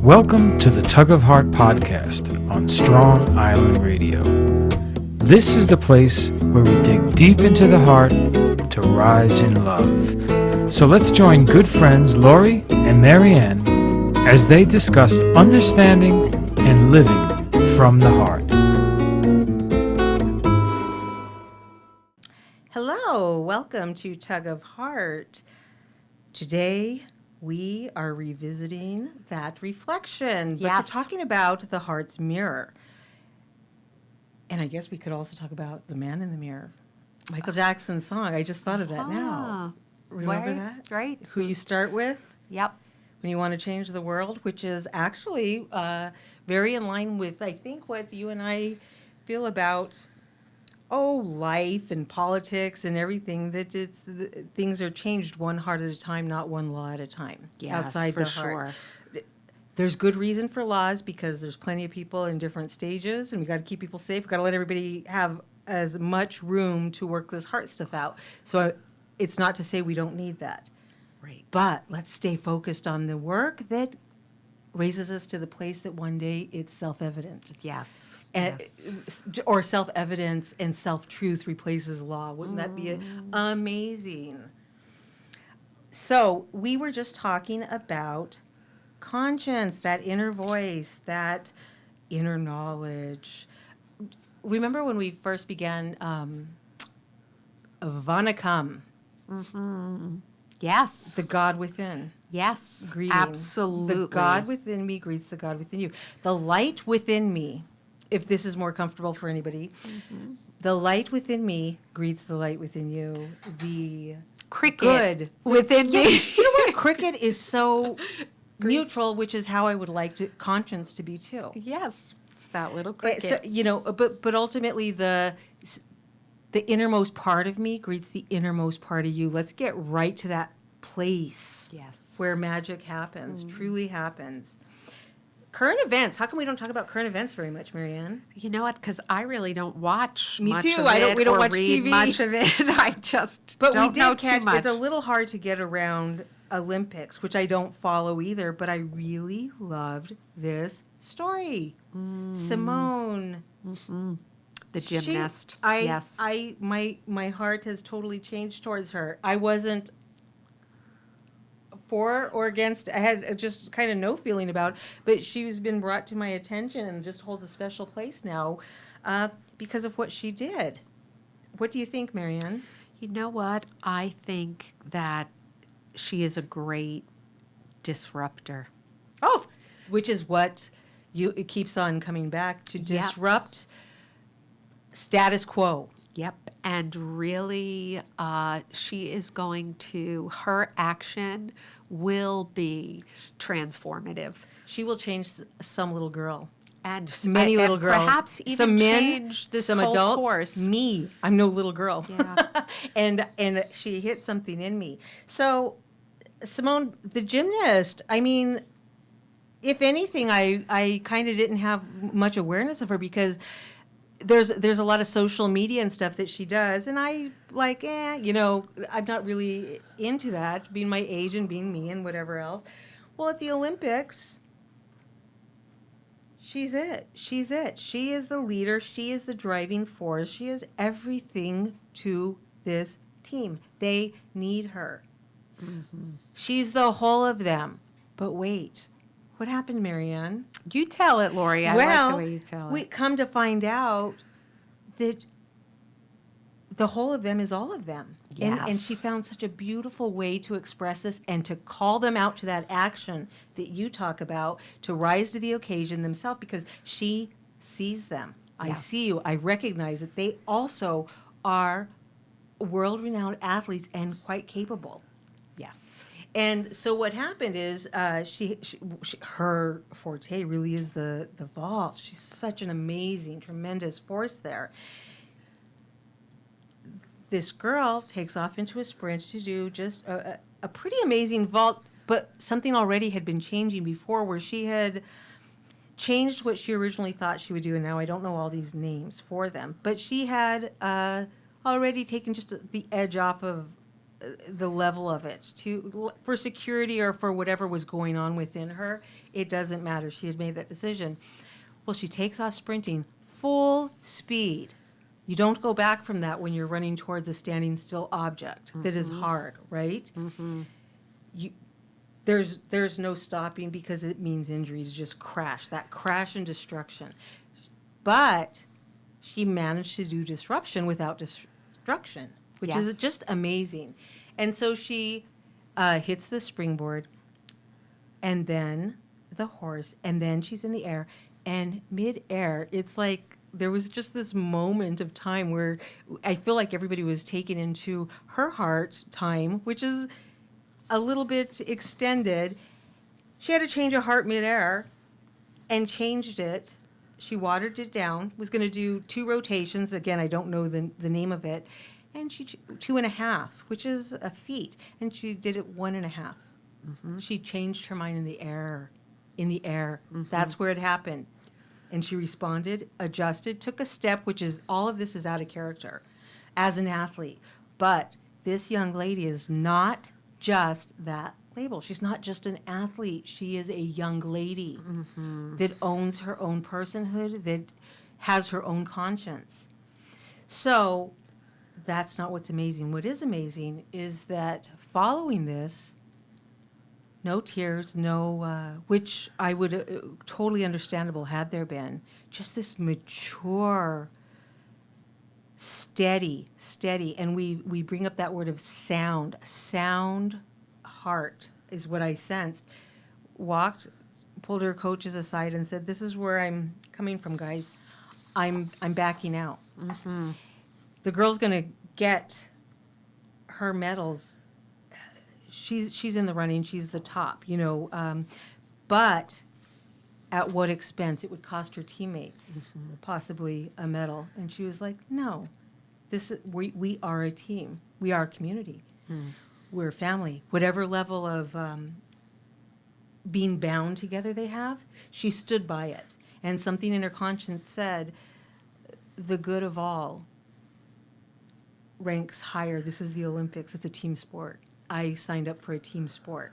Welcome to the Tug of Heart podcast on Strong Island Radio. This is the place where we dig deep into the heart to rise in love. So let's join good friends Lori and Marianne as they discuss understanding and living from the heart. Hello, welcome to Tug of Heart. Today we are revisiting that reflection, but we're talking about the heart's mirror. And I guess we could also talk about the man in the mirror. Michael Jackson's song. I just thought of that now. Remember that? Right. Who you start with? Yep. When you want to change the world, which is actually very in line with, I think, what you and I feel about life and politics and everything, that things are changed one heart at a time, not one law at a time. Yes, outside for the heart. sure. There's good reason for laws because there's plenty of people in different stages, and we got to keep people safe. We got to let everybody have as much room to work this heart stuff out. So it's not to say we don't need that. Right. But let's stay focused on the work that raises us to the place that one day it's self-evident. Yes. Or self-evidence and self-truth replaces law. Wouldn't that be amazing? So we were just talking about conscience, that inner voice, that inner knowledge. Remember when we first began Vanakam? Mm-hmm. Yes. The God within. Yes. Greeting. Absolutely. The God within me greets the God within you. The light within me, if this is more comfortable for anybody, the light within me greets the light within you. The cricket within me. You know what? Cricket is so neutral, which is how I would like conscience to be too. Yes. It's that little cricket. So, but ultimately the innermost part of me greets the innermost part of you. Let's get right to that place. Yes. Where magic happens, truly happens. Current events. How come we don't talk about current events very much, Marianne? You know what? Because I really don't watch Me much too. of it We don't or watch read TV. much of it. I just But don't we know did catch. too much. It's a little hard to get around Olympics, which I don't follow either. But I really loved this story. Simone. Mm-hmm. The gymnast. Yes. My heart has totally changed towards her. I wasn't for or against. I had just kind of no feeling about it, but she's been brought to my attention and just holds a special place now because of what she did. What do you think, Marianne? You know what? I think that she is a great disruptor. Oh, which is what it keeps on coming back to, disrupt status quo. Yep. And really, she is going to, her action will be transformative. She will change some little girl. And many little girls. Perhaps even some men, change this some whole adults, course. Me. I'm no little girl. Yeah. and she hit something in me. So, Simone, the gymnast, I mean, if anything, I kind of didn't have much awareness of her because there's a lot of social media and stuff that she does, and I I'm not really into that, being my age and being me and whatever else. Well, at the Olympics, she's it. She is the leader. She is the driving force. She is everything to this team. They need her. Mm-hmm. She's the whole of them. But wait. What happened, Marianne? You tell it, Lori. I like the way you tell it. We come to find out that the whole of them is all of them. Yes. And she found such a beautiful way to express this and to call them out to that action that you talk about, to rise to the occasion themselves, because she sees them. Yeah. I see you. I recognize that they also are world-renowned athletes and quite capable. Yes. And so what happened is her forte really is the vault. She's such an amazing, tremendous force there. This girl takes off into a sprint to do just a pretty amazing vault, but something already had been changing before, where she had changed what she originally thought she would do, and now I don't know all these names for them, but she had already taken just the edge off of the level of it for security or for whatever was going on within her. It doesn't matter. She had made that decision. Well, she takes off sprinting full speed. You don't go back from that when you're running towards a standing still object that is hard, right? There's no stopping because it means injury to just crash, that crash and destruction. But she managed to do disruption without destruction, which is just amazing. And so she hits the springboard and then the horse, and then she's in the air. And mid-air, it's like there was just this moment of time where I feel like everybody was taken into her heart time, which is a little bit extended. She had to change a heart mid-air and changed it. She watered it down, was going to do 2 rotations. Again, I don't know the name of it. And she 2.5, which is a feat. And she did it 1.5. She changed her mind in the air. That's where it happened. And she responded, adjusted, took a step, which is, all of this is out of character as an athlete. But this young lady is not just that label. She's not just an athlete. She is a young lady that owns her own personhood, that has her own conscience. So that's not what's amazing. What is amazing is that following this, no tears, which I would totally understandable had there been, just this mature, steady, and we bring up that word of sound heart is what I sensed. Walked, pulled her coaches aside and said, "This is where I'm coming from, guys. I'm backing out. The girl's gonna get her medals. She's in the running. She's the top, but at what expense? It would cost her teammates possibly a medal." And she was like, "No, we are a team. We are a community. We're a family. Whatever level of being bound together they have, she stood by it. And something in her conscience said, the good of all ranks higher. This is the Olympics. It's a team sport. I signed up for a team sport."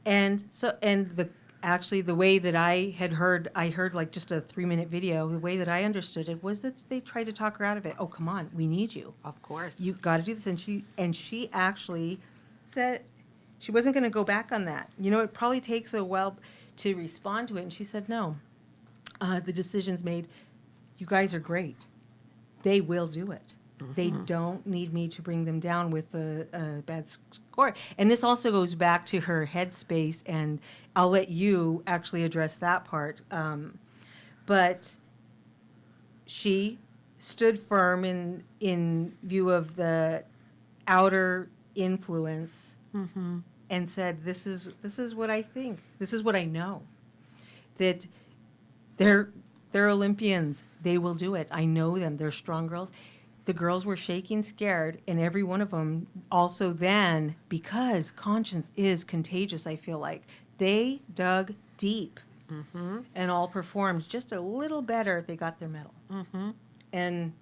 And the way that I heard like just a 3-minute video. The way that I understood it was that they tried to talk her out of it. "Oh, come on, we need you. Of course. You got to do this." And she actually said she wasn't going to go back on that. It probably takes a while to respond to it. And she said, "No, the decision's made. You guys are great. They will do it. They don't need me to bring them down with a bad score." And this also goes back to her headspace, and I'll let you actually address that part. But she stood firm in view of the outer influence and said, "This is what I think. This is what I know. That they're Olympians. They will do it. I know them. They're strong girls." The girls were shaking, scared, and every one of them also then, because conscience is contagious, I feel like, they dug deep and all performed just a little better. They got their medal. And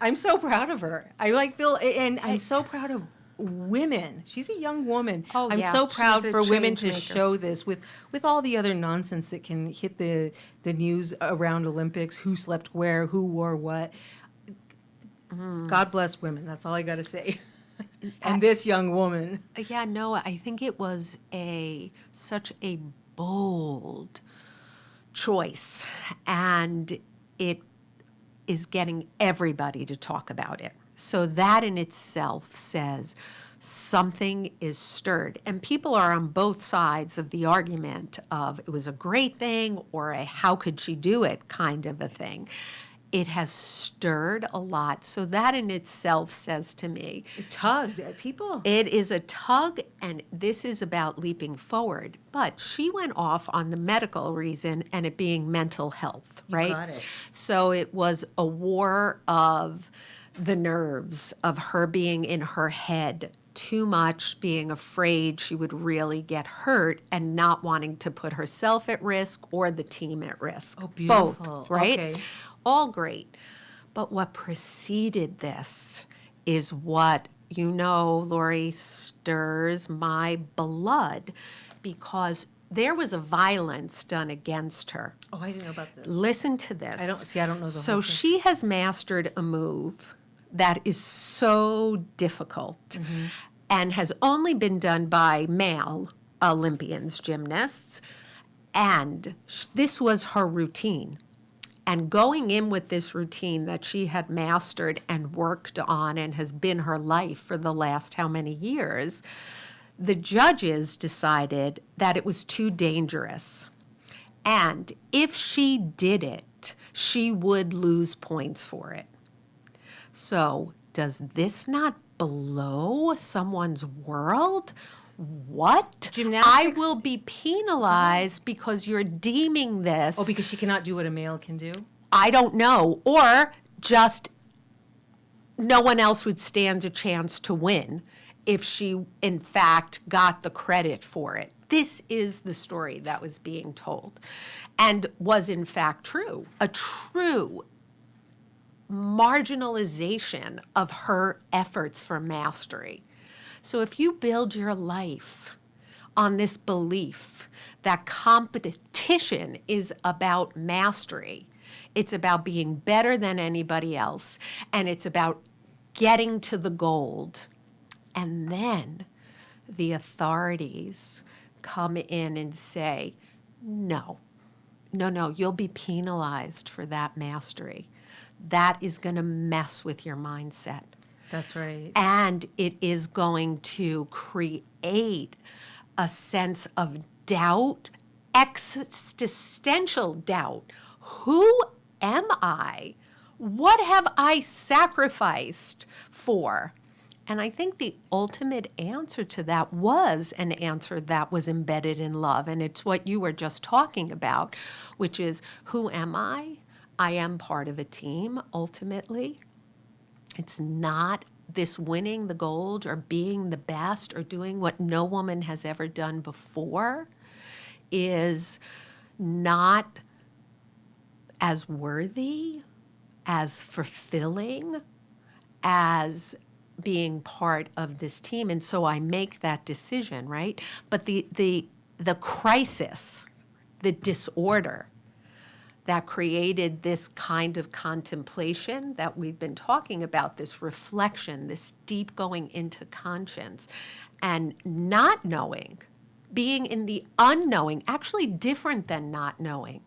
I'm so proud of her. I'm so proud of women. She's a young woman. Oh, I'm yeah. so proud She's a for women to change maker. show this with all the other nonsense that can hit the news around Olympics, who slept where, who wore what. God bless women. That's all I got to say. And this young woman. Yeah, no, I think it was such a bold choice, and it is getting everybody to talk about it. So that in itself says something is stirred. And people are on both sides of the argument of it was a great thing or a how could she do it kind of a thing. It has stirred a lot. So that in itself says to me, It tugged at people. it is a tug, and this is about leaping forward. But she went off on the medical reason and it being mental health, right? got it. So it was a war of the nerves, of her being in her head too much, being afraid she would really get hurt and not wanting to put herself at risk or the team at risk. Oh, beautiful. Both, right? Okay. All great. But what preceded this is what you know, Lori, stirs my blood because there was a violence done against her. Oh, I didn't know about this. Listen to this. I don't know the So whole thing. she has mastered a move that is so difficult and has only been done by male Olympians, gymnasts. And this was her routine. And going in with this routine that she had mastered and worked on and has been her life for the last how many years, the judges decided that it was too dangerous. And if she did it, she would lose points for it. So, does this not blow someone's world? What? Gymnastics? I will be penalized because you're deeming this. Oh, because she cannot do what a male can do? I don't know. Or just no one else would stand a chance to win if she, in fact, got the credit for it. This is the story that was being told and was, in fact, true. A true marginalization of her efforts for mastery. So if you build your life on this belief that competition is about mastery, it's about being better than anybody else, and it's about getting to the gold, and then the authorities come in and say, no, you'll be penalized for that mastery. That is going to mess with your mindset. That's right. And it is going to create a sense of doubt, existential doubt. Who am I? What have I sacrificed for? And I think the ultimate answer to that was an answer that was embedded in love. And it's what you were just talking about, which is, who am I? I am part of a team, ultimately. It's not this winning the gold or being the best or doing what no woman has ever done before is not as worthy, as fulfilling, as being part of this team. And so I make that decision, right? But the crisis, the disorder that created this kind of contemplation that we've been talking about, this reflection, this deep going into conscience, and not knowing, being in the unknowing, actually different than not knowing.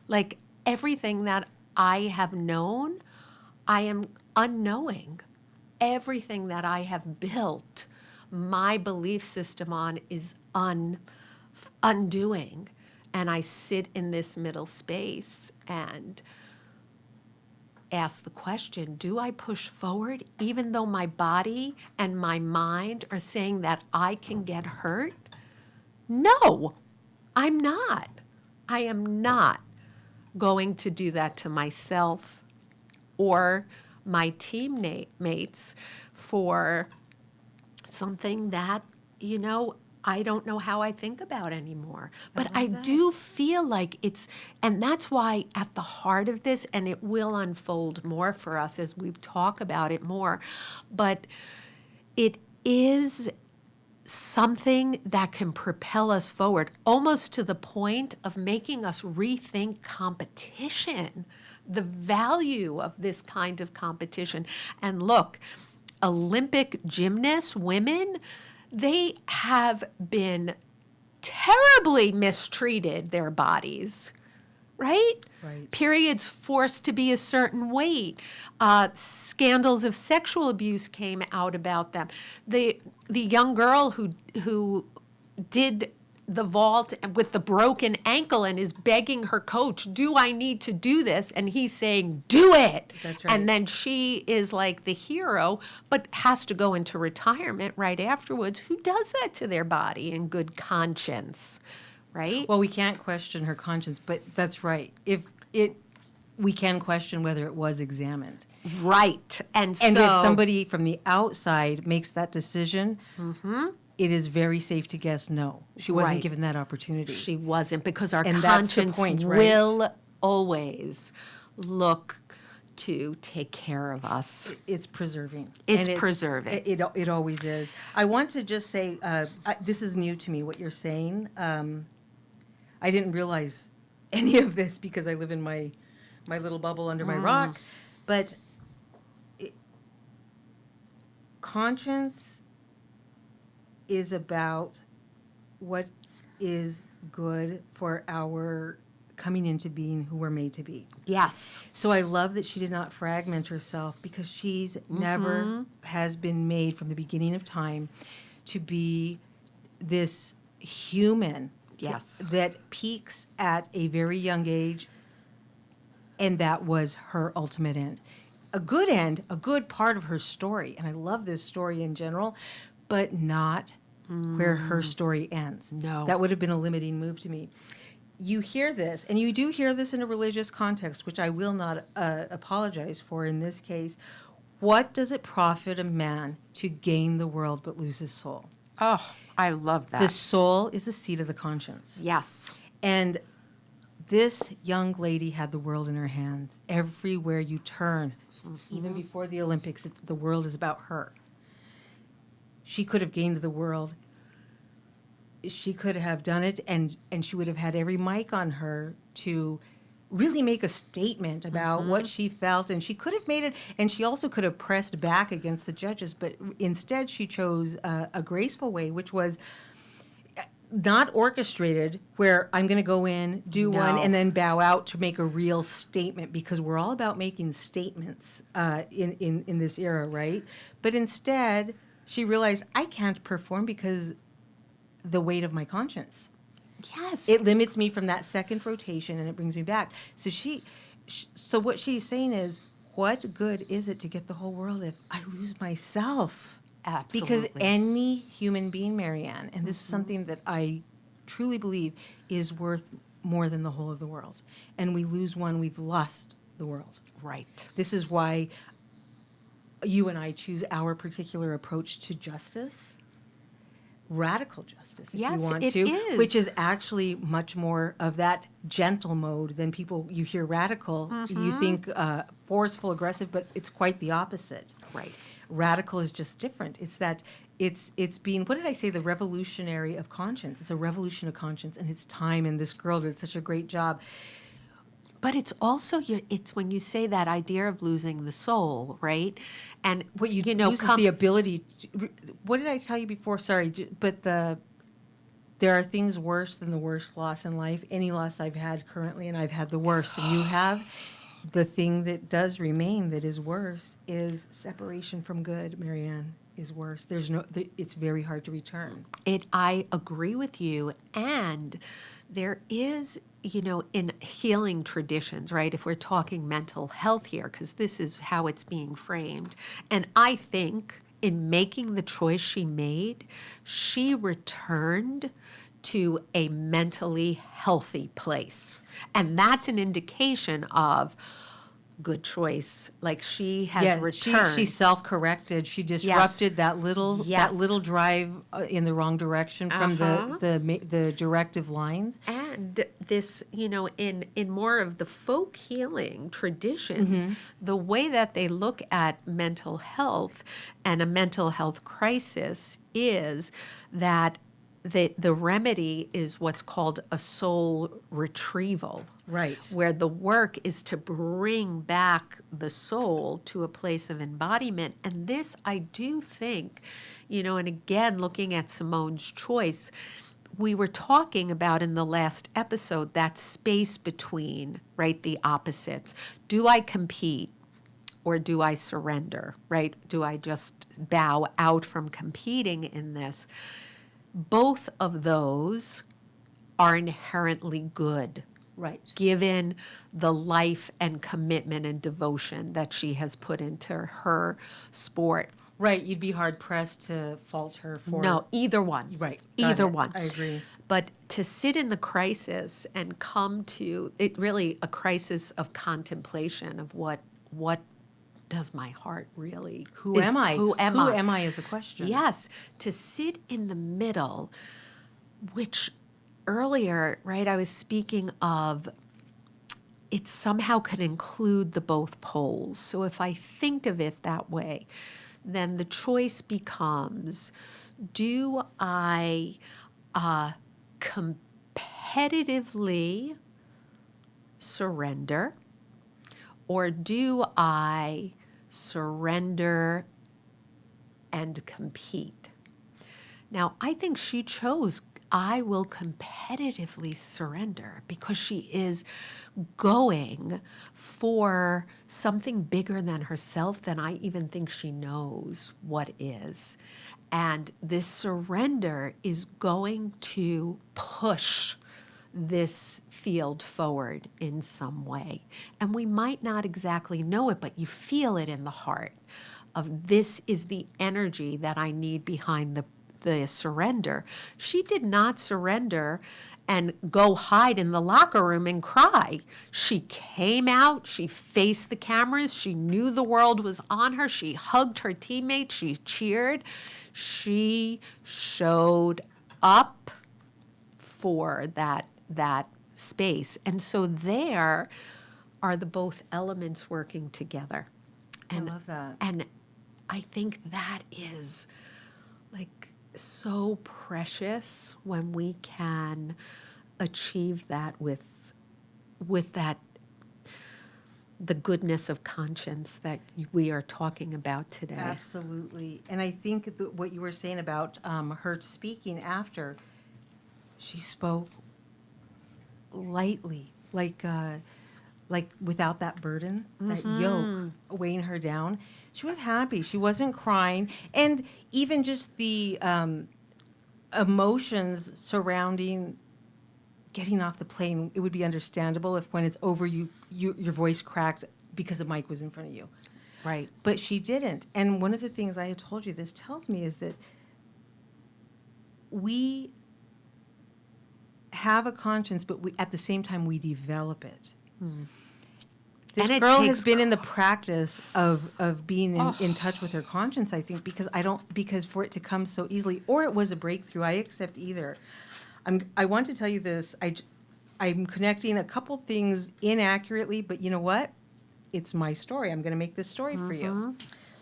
Like everything that I have known, I am unknowing. Everything that I have built my belief system on is undoing. And I sit in this middle space and ask the question, do I push forward even though my body and my mind are saying that I can get hurt? No, I'm not. I am not going to do that to myself or my teammates for something that, I don't know how I think about anymore. But I do feel like and that's why at the heart of this, and it will unfold more for us as we talk about it more, but it is something that can propel us forward, almost to the point of making us rethink competition, the value of this kind of competition. And look, Olympic gymnasts, women, they have been terribly mistreated, their bodies, right? Right. Periods forced to be a certain weight. Scandals of sexual abuse came out about them. The young girl who did the vault with the broken ankle and is begging her coach, do I need to do this? And he's saying, do it. That's right. And then she is like the hero, but has to go into retirement right afterwards. Who does that to their body in good conscience, right? Well, we can't question her conscience, but that's right. We can question whether it was examined. Right. And if so somebody from the outside makes that decision, it is very safe to guess no. She wasn't Right. given that opportunity. she wasn't, because our And that's the conscience point, right? will always look to take care of us. It's preserving. It's And preserving. It always is. I want to just say, this is new to me, what you're saying. I didn't realize any of this because I live in my little bubble under my rock. But conscience is about what is good for our coming into being who we're made to be. Yes. So I love that she did not fragment herself, because she's never has been made from the beginning of time to be this human Yes. that peaks at a very young age, and that was her ultimate end. A good end, a good part of her story, and I love this story in general, but not where her story ends. No. That would have been a limiting move to me. You hear this, and you do hear this in a religious context, which I will not apologize for in this case. What does it profit a man to gain the world but lose his soul? Oh, I love that. The soul is the seat of the conscience. Yes. And this young lady had the world in her hands. Everywhere you turn, even before the Olympics, the world is about her. She could have gained the world. She could have done it, and she would have had every mic on her to really make a statement about what she felt, and she could have made it, and she also could have pressed back against the judges, but instead she chose a graceful way, which was not orchestrated, where I'm going to go in, do one, No. and then bow out to make a real statement, because we're all about making statements in this era, right? But instead, she realized, I can't perform because the weight of my conscience. Yes. It limits me from that second rotation, and it brings me back. So so what she's saying is, what good is it to get the whole world if I lose myself? Absolutely. Because any human being, Marianne, and this is something that I truly believe is worth more than the whole of the world. And we lose one, we've lost the world. Right. This is why you and I choose our particular approach to justice. Radical justice, if Yes, you want it to, is. which is actually much more of that gentle mode than people. You hear radical, you think forceful, aggressive, but it's quite the opposite. Right. Radical is just different. It's that it's being, what did I say, the revolutionary of conscience. It's a revolution of conscience, and it's time. And this girl did such a great job. But it's also it's when you say that idea of losing the soul, right? And What you know, loses the ability to, what did I tell you before? Sorry, but there are things worse than the worst loss in life. Any loss I've had currently, and I've had the worst, and you have. The thing that does remain that is worse is separation from good, Marianne, is worse. It's very hard to return. I agree with you. And there is, in healing traditions, right? If we're talking mental health here, because this is how it's being framed. And I think in making the choice she made, she returned to a mentally healthy place. And that's an indication of good choice. Like she has returned. She self-corrected. She disrupted that little drive in the wrong direction from the directive lines. And this, in more of the folk healing traditions, the way that they look at mental health and a mental health crisis is that the remedy is what's called a soul retrieval. Right. Where the work is to bring back the soul to a place of embodiment. And this, I do think, and again, looking at Simone's choice, we were talking about in the last episode that space between, right, the opposites. Do I compete? Or do I surrender, right? Do I just bow out from competing in this? Both of those are inherently good. Right. Given the life and commitment and devotion that she has put into her sport. Right. You'd be hard pressed to fault her for. No, either one. Right. Either one. I agree. But to sit in the crisis and come to it, really a crisis of contemplation of what does my heart really? Who am I? Who am I is the question. Yes. To sit in the middle, which earlier, right, I was speaking of it somehow can include the both poles. So if I think of it that way, then the choice becomes, do I competitively surrender, or do I surrender and compete? Now, I think she chose, I will competitively surrender, because she is going for something bigger than herself than I even think she knows what is. And this surrender is going to push this field forward in some way. And we might not exactly know it, but you feel it in the heart of, this is the energy that I need behind the surrender. She did not surrender and go hide in the locker room and cry. She came out, she faced the cameras, she knew the world was on her, she hugged her teammates, she cheered, she showed up for that space. And so there are the both elements working together. And I love that. And I think that is like so precious when we can achieve that with that, the goodness of conscience that we are talking about today. Absolutely. And I think what you were saying about her speaking after, she spoke lightly, like without that burden, that yoke weighing her down. She was happy. She wasn't crying. And even just the emotions surrounding getting off the plane, it would be understandable if when it's over, your voice cracked because a mic was in front of you. Right. But she didn't. And one of the things I had told you this tells me is that we have a conscience, but at the same time we develop it. This And it girl takes has been in the practice of being in touch with her conscience, I think, because for it to come so easily, or it was a breakthrough. I accept either. I want to tell you this. I'm connecting a couple things inaccurately, but you know what? It's my story. I'm going to make this story for you.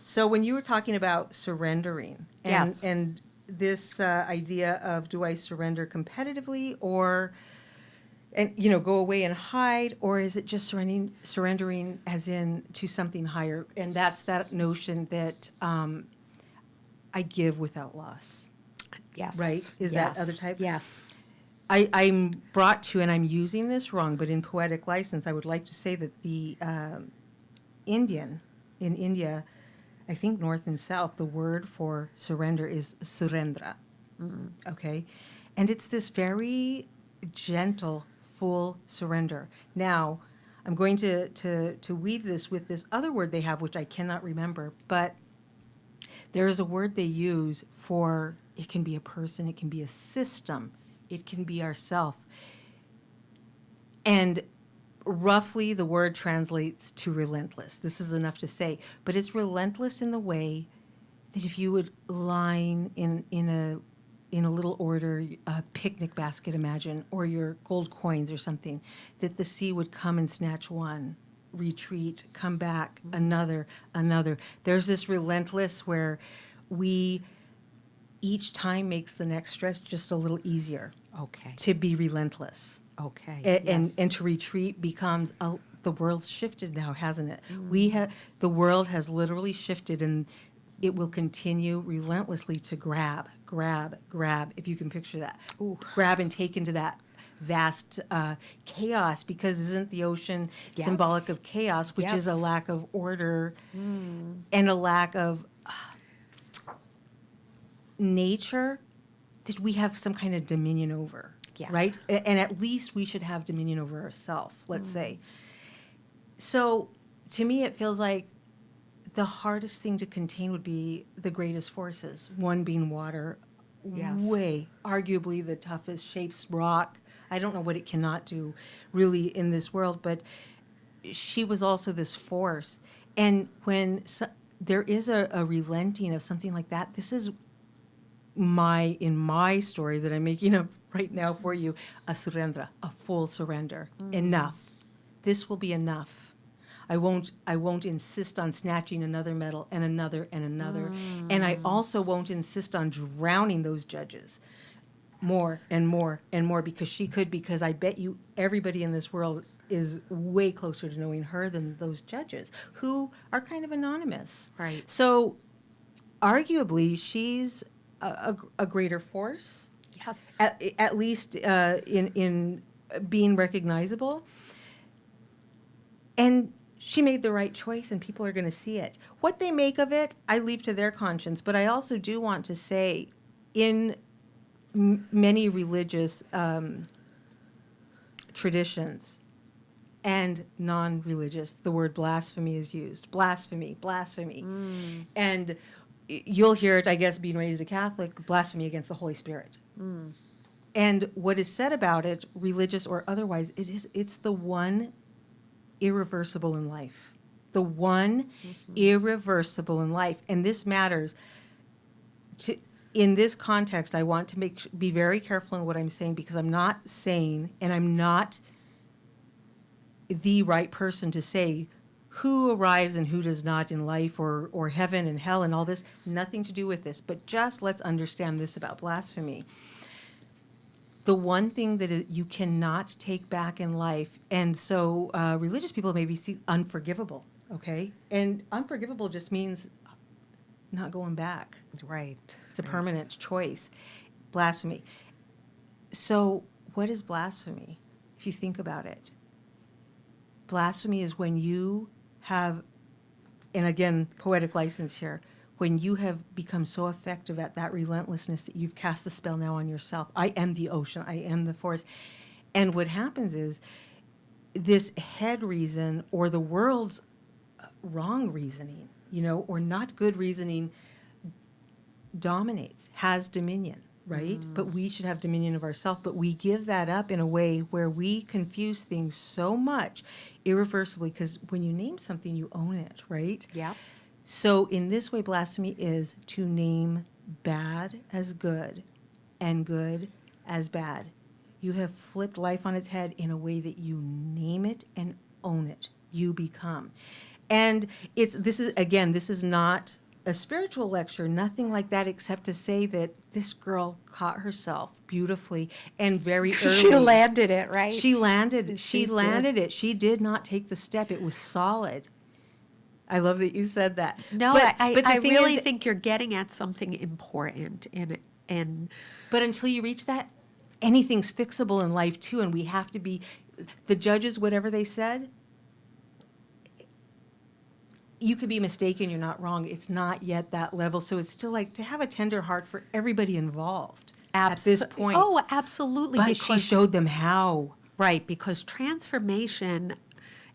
So when you were talking about surrendering Yes. and this idea of, do I surrender competitively or go away and hide, or is it just surrendering as in to something higher? And that's that notion that I give without loss. Yes. Right? Is that other type? Yes. I'm brought to, and I'm using this wrong, but in poetic license, I would like to say that the in India, I think north and south, the word for surrender is surendra. Okay? And it's this very gentle, full surrender. Now, I'm going to weave this with this other word they have, which I cannot remember, but there is a word they use for, it can be a person, it can be a system, it can be ourself. And roughly the word translates to relentless. This is enough to say, but it's relentless in the way that if you would line in a little order, a picnic basket, imagine, or your gold coins or something, that the sea would come and snatch one, retreat, come back, another. There's this relentless where we each time makes the next stretch just a little easier. Okay. To be relentless. Okay. And to retreat becomes the world's shifted now, hasn't it? The world has literally shifted, and it will continue relentlessly to grab. If you can picture that, grab and take into that vast chaos. Because isn't the ocean symbolic of chaos, which is a lack of order and a lack of nature that we have some kind of dominion over. Yes. Right? And at least we should have dominion over ourselves, let's say. So to me, it feels like the hardest thing to contain would be the greatest forces, one being water, way, arguably the toughest shapes, rock. I don't know what it cannot do really in this world, but she was also this force. And when there is a relenting of something like that, this is in my story that I'm making up right now for you, a surrendra, a full surrender. Enough. This will be enough. I won't insist on snatching another medal and another and another. And I also won't insist on drowning those judges more and more and more because I bet you everybody in this world is way closer to knowing her than those judges who are kind of anonymous. Right. So arguably she's a greater force, Yes. at least in being recognizable. And she made the right choice, and people are going to see it. What they make of it, I leave to their conscience. But I also do want to say, in many religious traditions and non-religious, the word blasphemy is used. Blasphemy, blasphemy. And you'll hear it, I guess, being raised a Catholic, blasphemy against the Holy Spirit. And what is said about it, religious or otherwise, it's the one irreversible in life. The one irreversible in life. And this matters. In this context, I want to be very careful in what I'm saying, because I'm not saying, and I'm not the right person to say who arrives and who does not in life, or heaven and hell and all this. Nothing to do with this. But just let's understand this about blasphemy. The one thing that you cannot take back in life, and so religious people maybe see unforgivable, okay? And unforgivable just means not going back. Right. It's a permanent choice. Blasphemy. So what is blasphemy, if you think about it? Blasphemy is when you have, and again, poetic license here, when you have become so effective at that relentlessness that you've cast the spell now on yourself. I am the ocean. I am the force. And what happens is this head reason, or the world's wrong reasoning, or not good reasoning, dominates, has dominion, right? But we should have dominion of ourselves. But we give that up in a way where we confuse things so much irreversibly, because when you name something, you own it, right? Yeah. So in this way, blasphemy is to name bad as good and good as bad. You have flipped life on its head in a way that you name it and own it. You become. And this is not a spiritual lecture, nothing like that, except to say that this girl caught herself beautifully and very early. She landed it, right? She landed did. it. She did not take the step. It was solid. I love that you said that. No, but I the thing really is, think you're getting at something important in it. And but until you reach that, anything's fixable in life too, and we have to be, the judges, whatever they said, you could be mistaken, you're not wrong. It's not yet that level, so it's still like to have a tender heart for everybody involved at this point. Oh, absolutely. But she showed them how. Right, because transformation,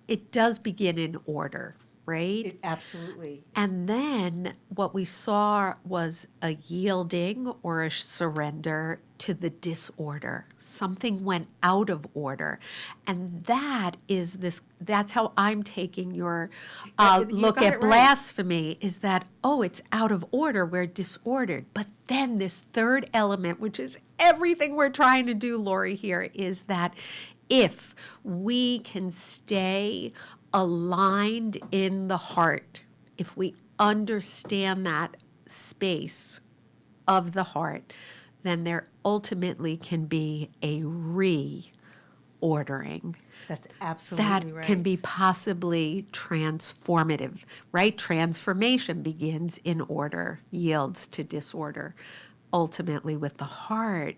it does begin in order, right? Absolutely. And then what we saw was a yielding or a surrender to the disorder. Something went out of order. And that's how I'm taking your look got at it right. blasphemy, is that, it's out of order, we're disordered. But then this third element, which is everything we're trying to do, Lori, here, is that if we can stay aligned in the heart, if we understand that space of the heart, then there ultimately can be a reordering. That's absolutely right. That can be possibly transformative, right? Transformation begins in order, yields to disorder. Ultimately, with the heart,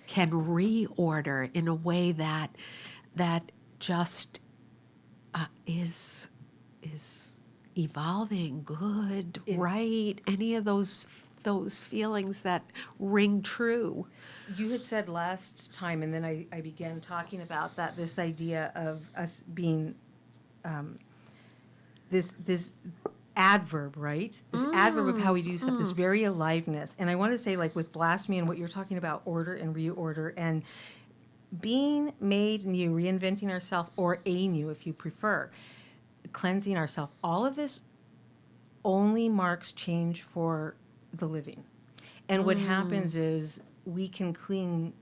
can reorder in a way that just is evolving, good, right? Any of those feelings that ring true. You had said last time, and then I began talking about that, this idea of us being this adverb, right? This adverb of how we do stuff, this very aliveness. And I want to say, like with blasphemy and what you're talking about, order and reorder, and being made new, reinventing ourselves, or anew if you prefer, cleansing ourselves, all of this only marks change for the living. And what happens is we can cling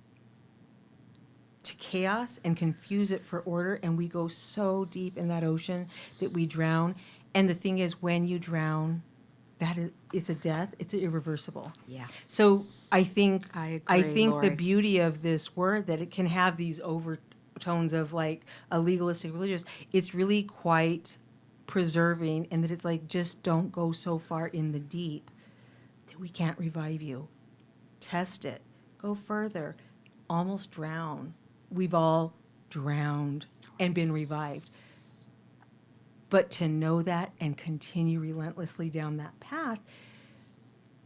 to chaos and confuse it for order, and we go so deep in that ocean that we drown. And the thing is, when you drown, it's a death. It's irreversible. Yeah. So I think I agree, the Lori. beauty of this word, that it can have these overtones of like a legalistic religious. It's really quite preserving, and that it's like, just don't go so far in the deep that we can't revive you. Test it. Go further. Almost drown. We've all drowned and been revived. But to know that and continue relentlessly down that path,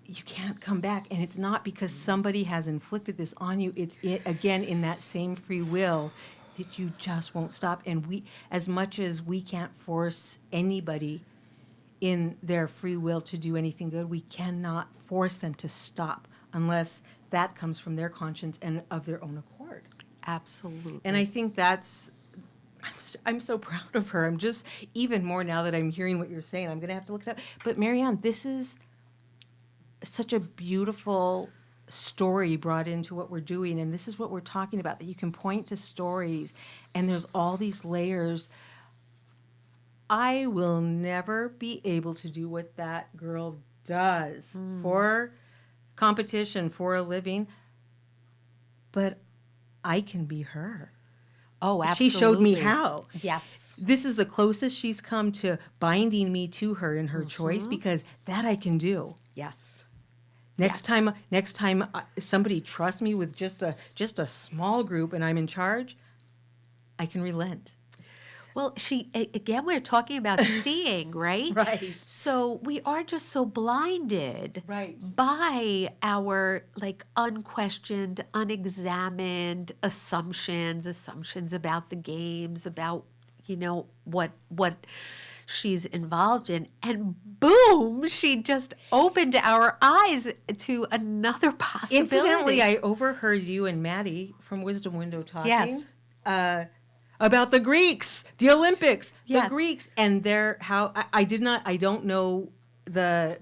you can't come back. And it's not because somebody has inflicted this on you. It's again in that same free will that you just won't stop. And we, as much as we can't force anybody in their free will to do anything good, we cannot force them to stop unless that comes from their conscience and of their own accord. Absolutely. And I think I'm so proud of her. I'm just, even more now that I'm hearing what you're saying, I'm going to have to look it up. But Marianne, this is such a beautiful story brought into what we're doing. And this is what we're talking about, that you can point to stories and there's all these layers. I will never be able to do what that girl does for competition, for a living, but I can be her. Oh, absolutely. She showed me how. Yes. This is the closest she's come to binding me to her in her choice, because that I can do. Yes. Next time somebody trusts me with just a small group and I'm in charge, I can relent. Well, again, we're talking about seeing, right? Right. So we are just so blinded Right. by our like unquestioned, unexamined assumptions about the games, about, what she's involved in. And boom, she just opened our eyes to another possibility. Incidentally, I overheard you and Maddie from Wisdom Window talking. Yes. About the Greeks, the Olympics, Yeah. the Greeks, and I don't know the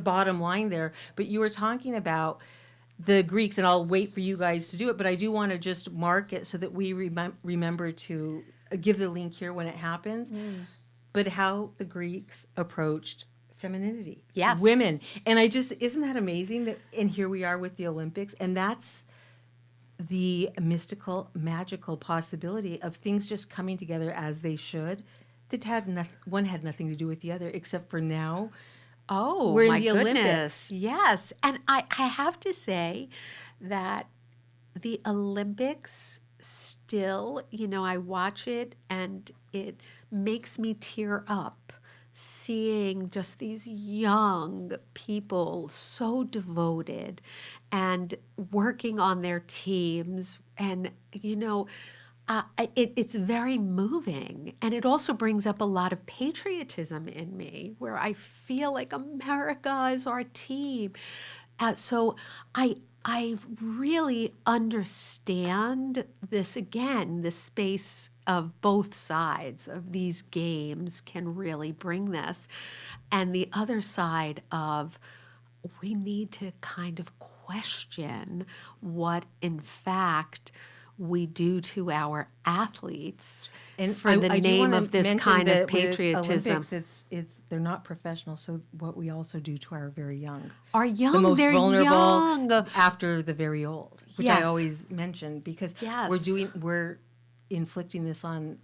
bottom line there, but you were talking about the Greeks, and I'll wait for you guys to do it, but I do want to just mark it so that we remember to give the link here when it happens, but how the Greeks approached femininity. Yes. Women. And isn't that amazing that, and here we are with the Olympics, and that's the mystical, magical possibility of things just coming together as they should. One had nothing to do with the other, except for now. Oh, we're in my the goodness. Olympics. Yes. And I have to say that the Olympics still, I watch it and it makes me tear up seeing just these young people so devoted and working on their teams. And, it's very moving. And it also brings up a lot of patriotism in me, where I feel like America is our team. So I really understand this again, this space of both sides of these games can really bring this. And the other side of, we need to kind of question what, in fact, we do to our athletes for the I do name wanna of this mention kind that of with patriotism. Olympics, they're not professional. So what we also do to our very young, Are young, the most they're vulnerable, young. after the very old, which I Yes. always mention, because Yes. we're inflicting this on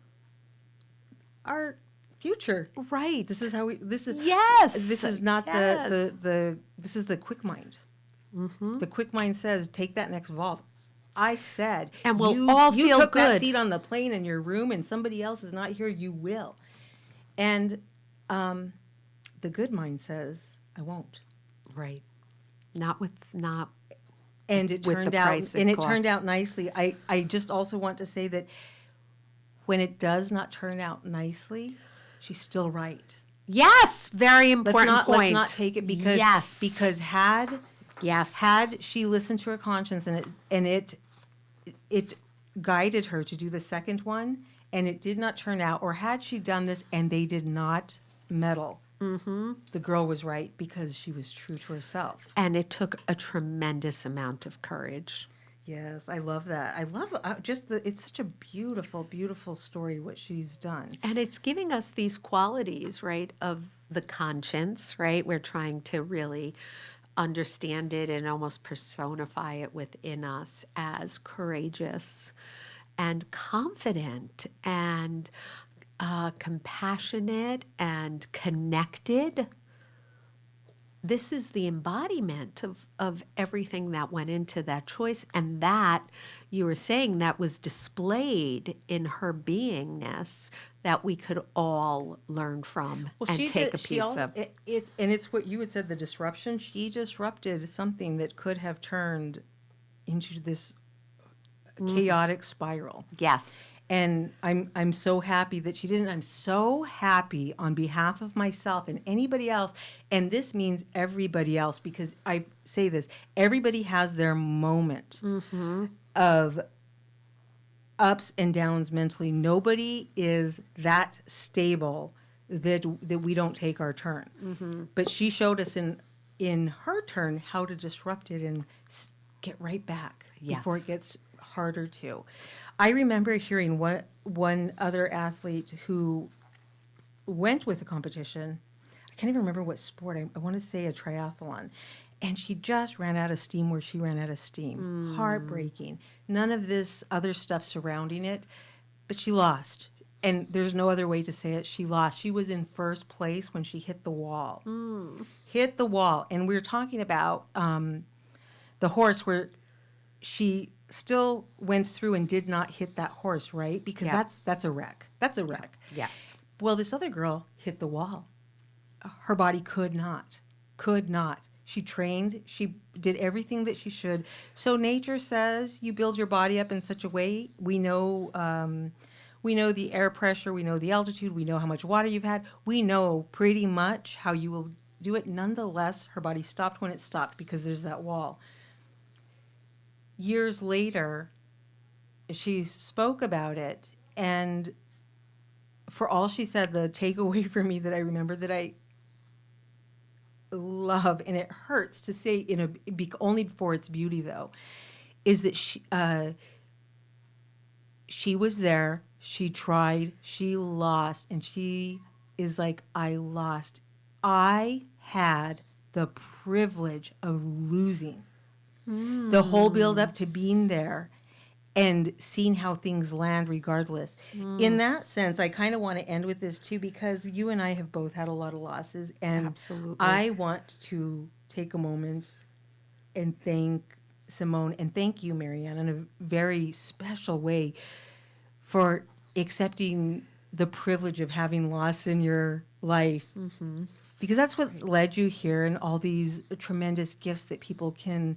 our future. Right. This is Yes. This is not Yes. this is the quick mind. The quick mind says, take that next vault. I said, And we'll you, all you feel took that good. seat on the plane in your room, and somebody else is not here. You will. And the good mind says, I won't. Right. Not. And it With turned the out, price it and it costs. turned out nicely. I just also want to say that when it does not turn out nicely, she's still right. Yes. Very important point. Let's not take it because Yes. had Yes. had she listened to her conscience and it guided her to do the second one, and it did not turn out, or had she done this and they did not meddle, the girl was right because she was true to herself. And it took a tremendous amount of courage. Yes, I love that. I love it's such a beautiful, beautiful story what she's done. And it's giving us these qualities, right, of the conscience, right? We're trying to really understand it and almost personify it within us as courageous and confident and compassionate and connected. This is the embodiment of everything that went into that choice. And that you were saying that was displayed in her beingness that we could all learn from and take a piece of. It's what you had said, the disruption. She disrupted something that could have turned into this chaotic spiral. Yes. And I'm so happy that she didn't. I'm so happy on behalf of myself and anybody else. And this means everybody else, because I say this, everybody has their moment of ups and downs mentally. Nobody is that stable that we don't take our turn. But she showed us in her turn how to disrupt it and get right back before Yes. it gets harder to. I remember hearing one other athlete who went with a competition. I can't even remember what sport. I want to say a triathlon. And she just ran out of steam where she ran out of steam. Heartbreaking. None of this other stuff surrounding it. But she lost. And there's no other way to say it. She lost. She was in first place when she hit the wall. Hit the wall. And we were talking about the horse where she still went through and did not hit that horse, right? Because that's a wreck. That's a wreck. Yes. Well, this other girl hit the wall. Her body could not. She trained. She did everything that she should. So nature says you build your body up in such a way. We know the air pressure. We know the altitude. We know how much water you've had. We know pretty much how you will do it. Nonetheless, her body stopped when it stopped because there's that wall. Years later, she spoke about it, and for all she said, the takeaway for me that I remember that I love, and it hurts to say only for its beauty though, is that she was there, she tried, she lost, and she is like, I lost. I had the privilege of losing. The whole build up to being there and seeing how things land regardless. In that sense, I kind of want to end with this too, because you and I have both had a lot of losses, and Absolutely. I want to take a moment and thank Simone and thank you, Marianne, in a very special way for accepting the privilege of having loss in your life. Because that's what's led you here, and all these tremendous gifts that people can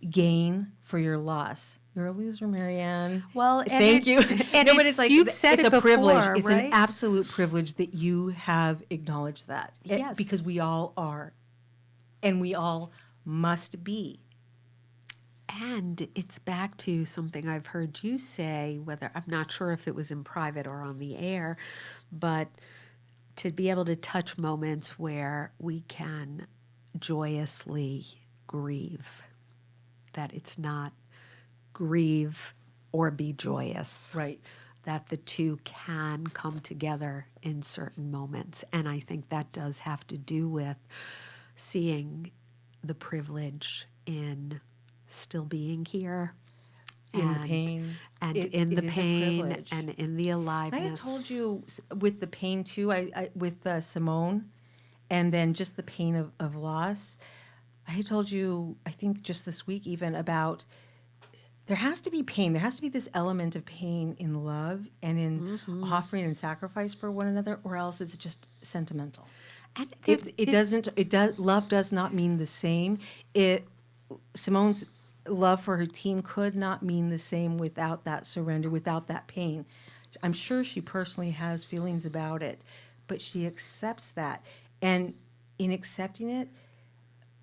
gain for your loss. You're a loser, Marianne. Well, thank you. And No, but it's like you've said it's it a privilege. before, It's right? an absolute privilege that you have acknowledged that. Yes. Because we all are, and we all must be. And it's back to something I've heard you say, whether I'm not sure if it was in private or on the air, but to be able to touch moments where we can joyously grieve, that it's not grieve or be joyous. Right. That the two can come together in certain moments. And I think that does have to do with seeing the privilege in still being here. In the pain. And It in the is a pain privilege. and in the aliveness. I had told you with the pain too, with Simone, and then just the pain of loss. I had told you, I think just this week even, about there has to be pain. There has to be this element of pain in love and in offering and sacrifice for one another, or else it's just sentimental. And Love does not mean the same. Simone's love for her team could not mean the same without that surrender, without that pain. I'm sure she personally has feelings about it, but she accepts that. And in accepting it,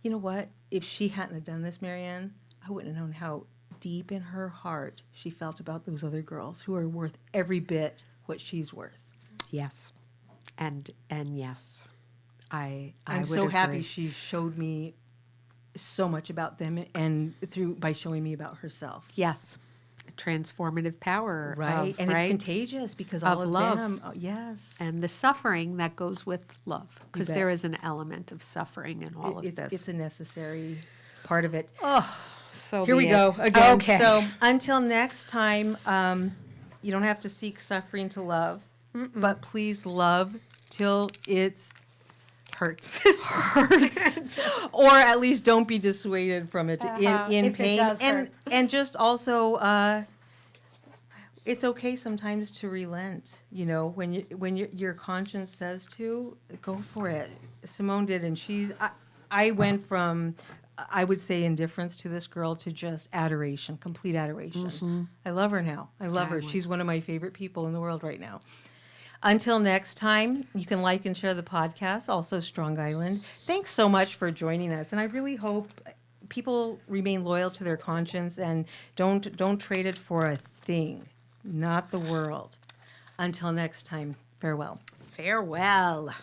you know what? If she hadn't have done this, Marianne, I wouldn't have known how deep in her heart she felt about those other girls who are worth every bit what she's worth. Yes. And yes. I I'm would so happy agree. she showed me so much about them and by showing me about herself. Yes. Transformative power. Right. And right? it's contagious because all of love. them, yes. And the suffering that goes with love, because bet. there is an element of suffering in all of this. It's a necessary part of it. So Here be we it. go again. Okay. So until next time, you don't have to seek suffering to love, but please love till it's Hurts. or at least don't be dissuaded from it in If it pain. does hurt. And just also, it's okay sometimes to relent. You know, when your conscience says to, go for it. Simone did, and I went from, I would say, indifference to this girl to just adoration, complete adoration. I love her now. I love her. She's one of my favorite people in the world right now. Until next time, you can like and share the podcast, also Strong Island. Thanks so much for joining us, and I really hope people remain loyal to their conscience and don't trade it for a thing, not the world. Until next time, farewell. Farewell.